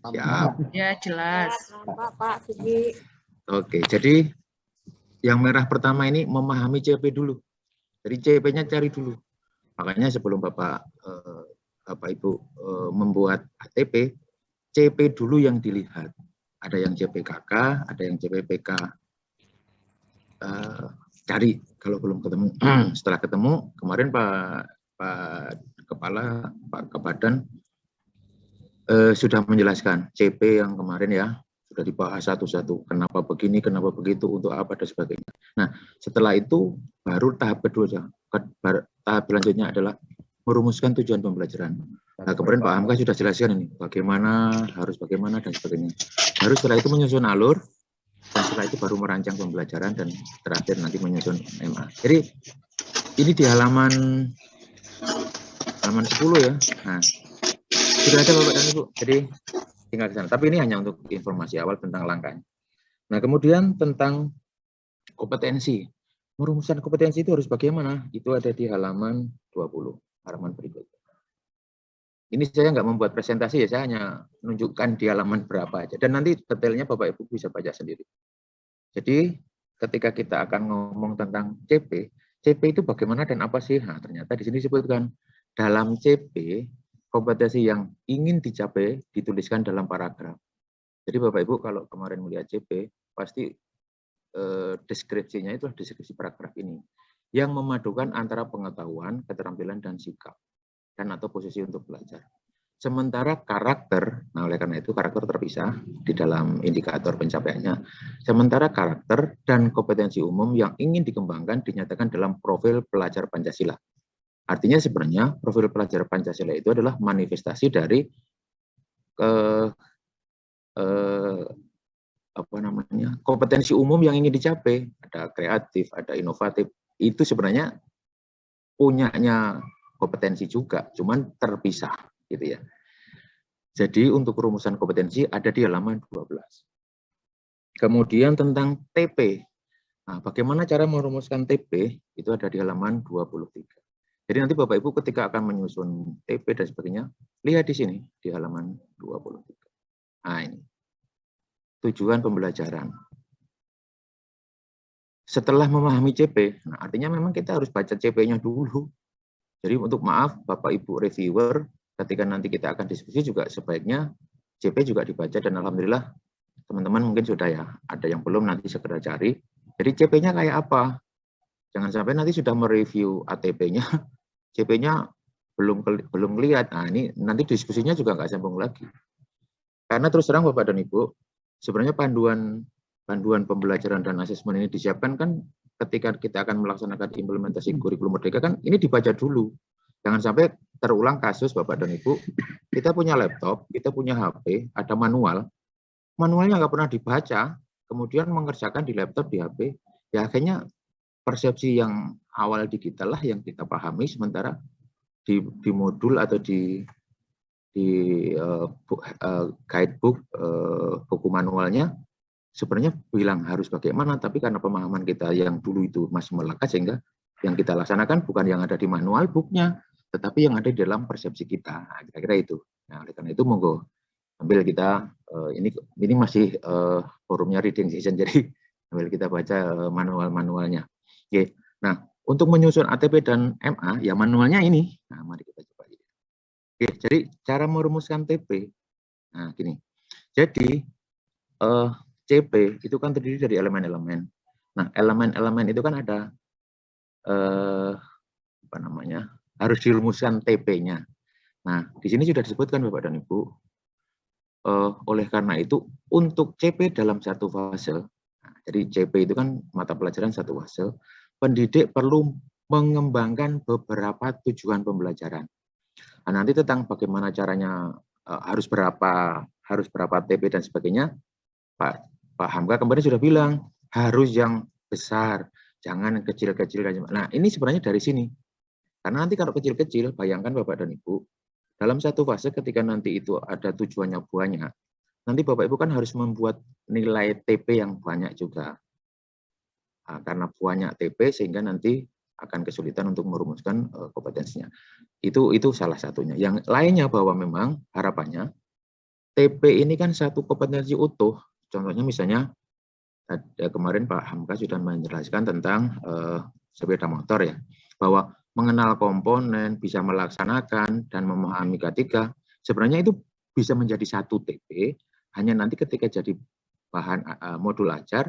Siap. Ya, jelas. Pak Sugi. Oke, jadi yang merah pertama ini memahami CP dulu. Jadi CP-nya cari dulu. Makanya sebelum Bapak Ibu membuat ATP, CP dulu yang dilihat. Ada yang CPKK, ada yang CPPK. Cari kalau belum ketemu. Setelah ketemu, kemarin Pak Kepala, Pak Kabadan sudah menjelaskan CP yang kemarin ya, sudah dibahas satu-satu, kenapa begini, kenapa begitu, untuk apa, dan sebagainya. Nah, setelah itu baru tahap kedua, tahap selanjutnya adalah merumuskan tujuan pembelajaran. Nah, kemarin Pak Hamka sudah jelaskan ini, bagaimana, harus bagaimana, dan sebagainya. Baru setelah itu menyusun alur, dan setelah itu baru merancang pembelajaran, dan terakhir nanti menyusun MA. Jadi, ini di halaman 10 ya. Nah, sudah ada Bapak dan Ibu, jadi tinggal di sana. Tapi ini hanya untuk informasi awal tentang langkahnya. Nah, kemudian tentang kompetensi. Merumuskan kompetensi itu harus bagaimana? Itu ada di halaman 20, halaman berikutnya. Ini saya nggak membuat presentasi ya, saya hanya menunjukkan di halaman berapa aja. Dan nanti detailnya Bapak Ibu bisa baca sendiri. Jadi ketika kita akan ngomong tentang CP, CP itu bagaimana dan apa sih? Nah, ternyata di sini disebutkan dalam CP, kompetensi yang ingin dicapai dituliskan dalam paragraf. Jadi Bapak Ibu kalau kemarin melihat CP, pasti deskripsinya itu deskripsi paragraf ini. Yang memadukan antara pengetahuan, keterampilan, dan sikap. Dan atau posisi untuk belajar. Sementara karakter, nah oleh karena itu karakter terpisah di dalam indikator pencapaiannya. Sementara karakter dan kompetensi umum yang ingin dikembangkan dinyatakan dalam profil pelajar Pancasila. Artinya sebenarnya profil pelajar Pancasila itu adalah manifestasi dari kompetensi umum yang ingin dicapai. Ada kreatif, ada inovatif. Itu sebenarnya punyanya kompetensi juga, cuman terpisah gitu ya. Jadi untuk rumusan kompetensi ada di halaman 12. Kemudian tentang TP. Nah, bagaimana cara merumuskan TP? Itu ada di halaman 23. Jadi nanti Bapak Ibu ketika akan menyusun TP dan sebagainya, lihat di sini di halaman 23. Nah, ini. Tujuan pembelajaran. Setelah memahami CP, nah artinya memang kita harus baca CP-nya dulu. Jadi untuk maaf Bapak Ibu reviewer, ketika nanti kita akan diskusi juga sebaiknya CP juga dibaca, dan alhamdulillah teman-teman mungkin sudah ya, ada yang belum nanti segera cari. Jadi CP-nya kayak apa? Jangan sampai nanti sudah mereview ATP-nya, CP-nya belum lihat. Nah ini nanti diskusinya juga nggak sambung lagi. Karena terus terang Bapak dan Ibu, sebenarnya panduan pembelajaran dan asesmen ini disiapkan kan ketika kita akan melaksanakan implementasi kurikulum merdeka kan ini dibaca dulu. Jangan sampai terulang kasus Bapak dan Ibu, kita punya laptop, kita punya HP, ada manualnya nggak pernah dibaca, kemudian mengerjakan di laptop, di HP, ya akhirnya persepsi yang awal di kita lah yang kita pahami, sementara di modul atau di guidebook, buku manualnya, sebenarnya bilang harus bagaimana, tapi karena pemahaman kita yang dulu itu masih melekat, sehingga yang kita laksanakan bukan yang ada di manual booknya, tetapi yang ada di dalam persepsi kita. Nah, kira-kira itu. Nah, oleh karena itu monggo ambil kita ini masih forumnya reading session, jadi ambil kita baca manualnya. Oke. Nah, untuk menyusun ATP dan MA, ya manualnya ini. Nah, mari kita coba. Oke, jadi cara merumuskan TP. Nah, gini. Jadi CP itu kan terdiri dari elemen-elemen. Nah, elemen-elemen itu kan ada harus dirumuskan TP-nya. Nah, di sini sudah disebutkan Bapak dan Ibu. Oleh karena itu, untuk CP dalam satu fase, nah, jadi CP itu kan mata pelajaran satu fase, pendidik perlu mengembangkan beberapa tujuan pembelajaran. Nah, nanti tentang bagaimana caranya, harus berapa TP dan sebagainya, Pak Hamka kemarin sudah bilang, harus yang besar, jangan kecil-kecil. Nah, ini sebenarnya dari sini. Karena nanti kalau kecil-kecil, bayangkan Bapak dan Ibu, dalam satu fase ketika nanti itu ada tujuannya banyak, nanti Bapak Ibu kan harus membuat nilai TP yang banyak juga. Nah, karena banyak TP sehingga nanti akan kesulitan untuk merumuskan kompetensinya. Itu salah satunya. Yang lainnya bahwa memang harapannya TP ini kan satu kompetensi utuh. Contohnya misalnya kemarin Pak Hamka sudah menjelaskan tentang sepeda motor ya, bahwa mengenal komponen, bisa melaksanakan dan memahami K3, sebenarnya itu bisa menjadi satu TP, hanya nanti ketika jadi bahan modul ajar,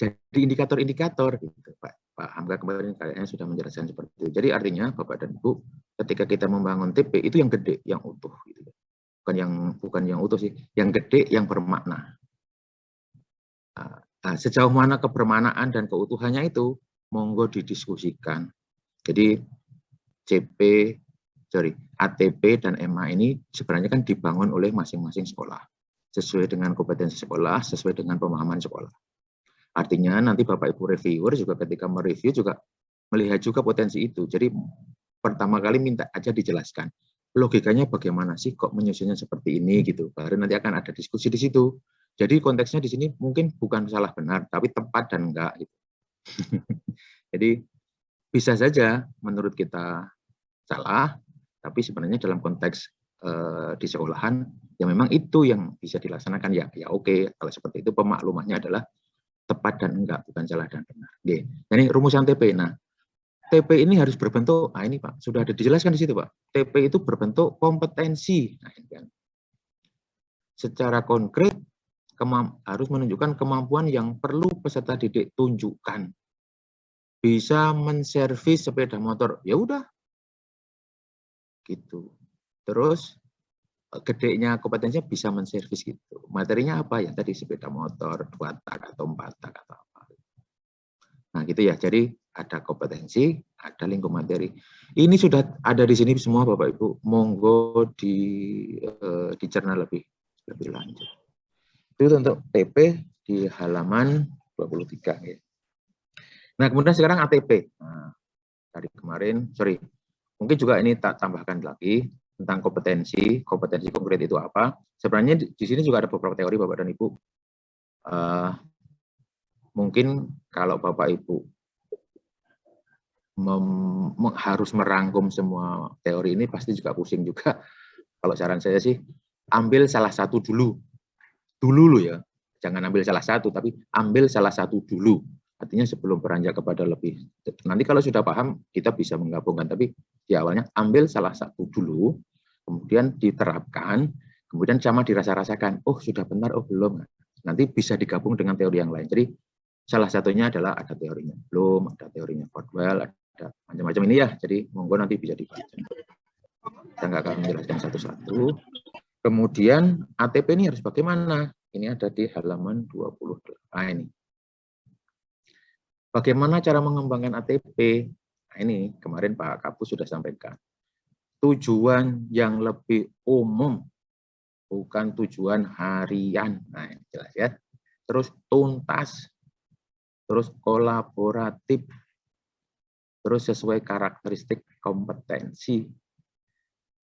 jadi indikator-indikator gitu Pak Hamka kemarin kayaknya sudah menjelaskan seperti itu. Jadi artinya Bapak dan Ibu, ketika kita membangun TP itu yang gede, yang utuh gitu. Bukan yang utuh sih, yang gede, yang bermakna. Nah, sejauh mana kebermaknaan dan keutuhannya itu monggo didiskusikan. Jadi ATP dan MA ini sebenarnya kan dibangun oleh masing-masing sekolah sesuai dengan kompetensi sekolah, sesuai dengan pemahaman sekolah. Artinya nanti Bapak Ibu reviewer juga ketika mereview juga melihat juga potensi itu. Jadi pertama kali minta aja dijelaskan logikanya bagaimana sih kok menyusunnya seperti ini gitu. Baru nanti akan ada diskusi di situ. Jadi konteksnya di sini mungkin bukan salah benar, tapi tepat dan enggak gitu. Jadi bisa saja menurut kita salah, tapi sebenarnya dalam konteks di sekolahan ya memang itu yang bisa dilaksanakan ya oke. Kalau seperti itu pemaklumannya adalah tepat dan enggak, bukan salah dan benar. Oke. Jadi rumusan TP. Nah, TP ini harus berbentuk, nah ini Pak, sudah ada dijelaskan di situ Pak. TP itu berbentuk kompetensi. Nah, ini kan. Secara konkret harus menunjukkan kemampuan yang perlu peserta didik tunjukkan. Bisa menservis sepeda motor, ya udah. Gitu. Terus gedenya kompetensinya bisa menservis gitu. Materinya apa ya? Tadi sepeda motor 2 tak atau 4 tak atau apa. Nah, gitu ya. Jadi ada kompetensi, ada lingkup materi. Ini sudah ada di sini semua Bapak Ibu. Monggo dicerna lebih lanjut. Itu untuk TP di halaman 23 ya. Nah, kemudian sekarang ATP. Nah, dari kemarin, mungkin juga ini tak tambahkan lagi tentang kompetensi konkret itu apa. Sebenarnya di sini juga ada beberapa teori Bapak dan Ibu. Mungkin kalau Bapak Ibu harus merangkum semua teori ini pasti juga pusing juga. Kalau saran saya sih, ambil salah satu dulu loh ya. Jangan ambil salah satu, tapi ambil salah satu dulu. Artinya sebelum beranjak kepada lebih. Nanti kalau sudah paham, kita bisa menggabungkan. Tapi di awalnya ambil salah satu dulu, kemudian diterapkan, kemudian sama dirasa-rasakan. Oh sudah benar, oh belum. Nanti bisa digabung dengan teori yang lain. Jadi salah satunya adalah ada teorinya Bloom, ada teorinya Cordwell, ada macam-macam ini ya. Jadi monggo nanti bisa dibaca. Saya nggak akan menjelaskan satu-satu. Kemudian ATP ini harus bagaimana? Ini ada di halaman 28 ini. Bagaimana cara mengembangkan ATP? Nah, ini kemarin Pak Kapus sudah sampaikan. Tujuan yang lebih umum, bukan tujuan harian. Nah, jelas ya. Terus tuntas, terus kolaboratif, terus sesuai karakteristik kompetensi,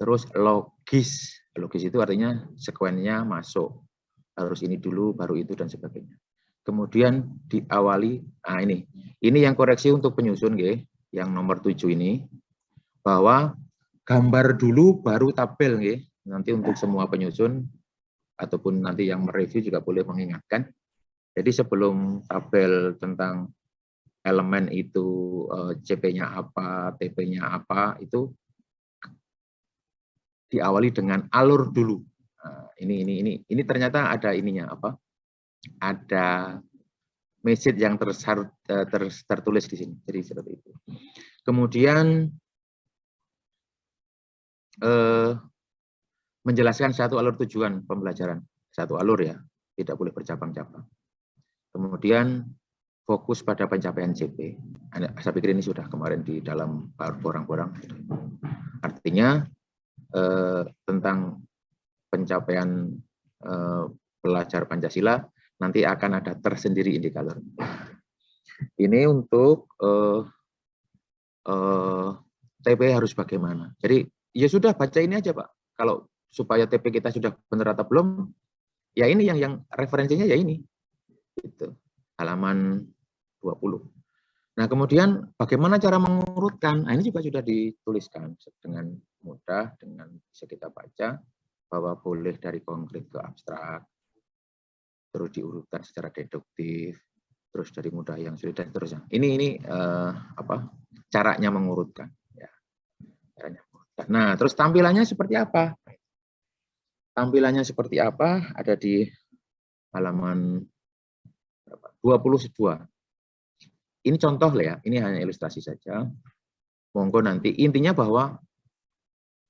terus logis. Logis itu artinya sekuennya masuk. Harus ini dulu, baru itu, dan sebagainya. Kemudian diawali, nah ini yang koreksi untuk penyusun, yang nomor 7 ini, bahwa gambar dulu baru tabel, nanti untuk semua penyusun, ataupun nanti yang mereview juga boleh mengingatkan. Jadi sebelum tabel tentang elemen itu CP-nya apa, TP-nya apa, itu diawali dengan alur dulu. Nah, ini ternyata ada ininya apa? Ada message yang tertulis di sini. Jadi seperti itu. Kemudian menjelaskan satu alur tujuan pembelajaran, satu alur ya, tidak boleh bercabang-cabang. Kemudian fokus pada pencapaian CP. Saya pikir ini sudah kemarin di dalam borang-borang. Artinya tentang pencapaian pelajar Pancasila nanti akan ada tersendiri indikator. Ini untuk TP harus bagaimana. Jadi ya sudah baca ini aja Pak. Kalau supaya TP kita sudah benar atau belum, ya ini yang referensinya ya ini. Gitu. Halaman 20. Nah kemudian bagaimana cara mengurutkan? Nah, ini juga sudah dituliskan dengan mudah, dengan bisa kita baca. bahwa boleh dari konkret ke abstrak, terus diurutkan secara deduktif, terus dari mudah yang sulit dan seterusnya. Ini caranya mengurutkan. Ya. Caranya mengurutkan. Nah, terus tampilannya seperti apa? Tampilannya seperti apa? Ada di halaman 22. Ini contoh ya, ini hanya ilustrasi saja. Monggo nanti intinya bahwa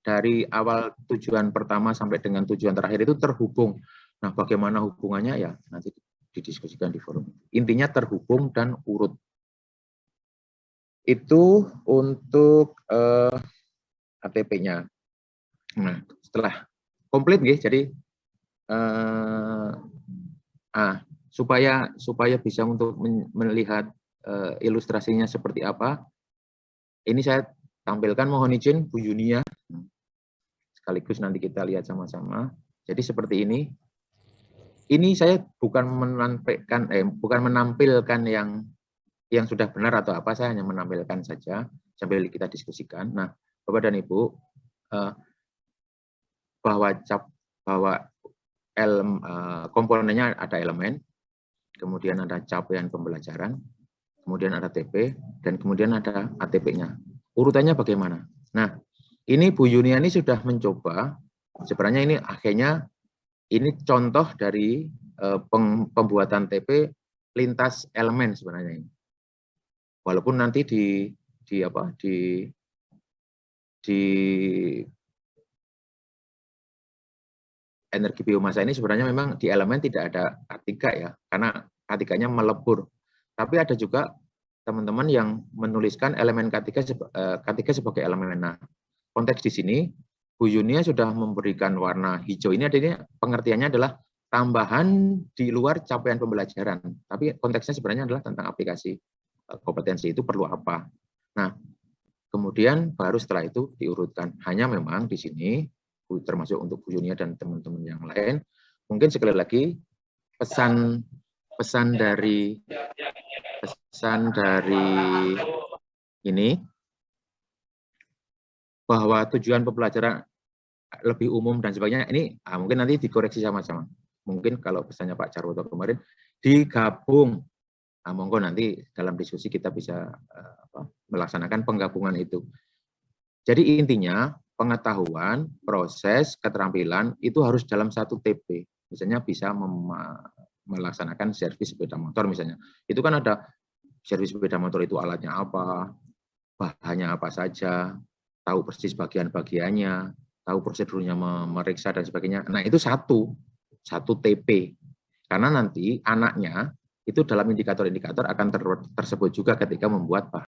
dari awal tujuan pertama sampai dengan tujuan terakhir itu terhubung. Nah, bagaimana hubungannya ya nanti didiskusikan di forum. Intinya terhubung dan urut. Itu untuk ATP-nya. Nah, setelah komplit nih, jadi supaya bisa untuk melihat ilustrasinya seperti apa, ini saya tampilkan, mohon izin Bu Yunia. Sekaligus nanti kita lihat sama-sama. Jadi seperti ini. Ini saya bukan menampilkan yang sudah benar atau apa, saya hanya menampilkan saja sambil kita diskusikan. Nah, Bapak dan Ibu, bahwa komponennya ada elemen, kemudian ada capaian pembelajaran, kemudian ada TP, dan kemudian ada ATP-nya. Urutannya bagaimana? Nah, ini Bu Yuniani sudah mencoba, sebenarnya ini akhirnya, ini contoh dari pembuatan TP lintas elemen sebenarnya ini. Walaupun nanti di energi biomasa ini sebenarnya memang di elemen tidak ada K3 ya, karena K3-nya melebur. Tapi ada juga teman-teman yang menuliskan elemen K3 sebagai elemen. Nah, konteks di sini Bu Yunia sudah memberikan warna hijau ini, adanya pengertiannya adalah tambahan di luar capaian pembelajaran. Tapi konteksnya sebenarnya adalah tentang aplikasi kompetensi itu perlu apa. Nah, kemudian baru setelah itu diurutkan. Hanya memang di sini, termasuk untuk Bu Yunia dan teman-teman yang lain, mungkin sekali lagi pesan dari ini, bahwa tujuan pembelajaran lebih umum dan sebagainya, ini mungkin nanti dikoreksi sama-sama. Mungkin kalau pesannya Pak Jarwoto kemarin, digabung. Monggo nanti dalam diskusi kita bisa melaksanakan penggabungan itu. Jadi intinya, pengetahuan, proses, keterampilan, itu harus dalam satu TP. Misalnya bisa melaksanakan servis sepeda motor misalnya. Itu kan ada servis sepeda motor itu alatnya apa, bahannya apa saja, tahu persis bagian-bagiannya, tahu prosedurnya memeriksa dan sebagainya. Nah, itu satu TP. Karena nanti anaknya itu dalam indikator-indikator akan tersebut juga ketika membuat bahan.